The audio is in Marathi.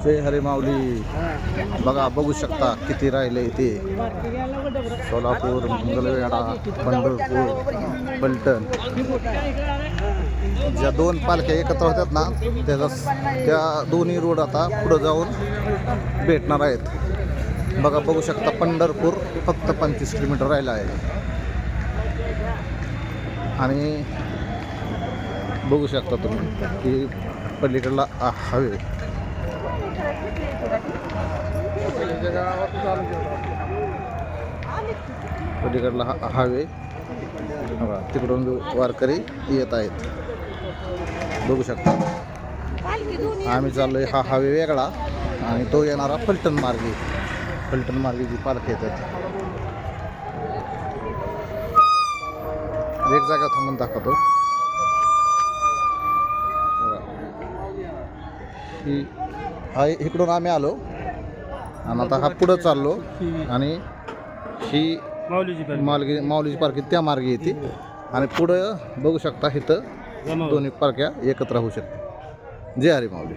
जय हरी माऊली. बघा बघू शकता किती राहिले इथे. सोलापूर, मंगळवेढा, पंढरपूर, पलटण. ज्या दोन पालख्या एकत्र होत्यात ना त्या दोन्ही रोड आता पुढे जाऊन भेटणार आहेत. बघा बघू शकता पंढरपूर फक्त 25 किलोमीटर राहिला आहे. आणि बघू शकता तुम्ही की पलीकडला हायवे पलीकडला हायवे बघा तिकडून वारकरी येत आहेत. बघू शकता आम्ही चाललोय हा हायवे वेगळा आणि तो येणारा फलटण मार्गे जी पालखी येतात. एक जागा थांबून दाखवतो. हा इकडून आम्ही आलो आणि आता हा पुढं चाललो आणि ही माऊलीची पालखी त्या मार्गे येते आणि पुढं बघू शकता इथं दोन्ही पालख्या एकत्र होऊ शकतात. जय हरी माऊली.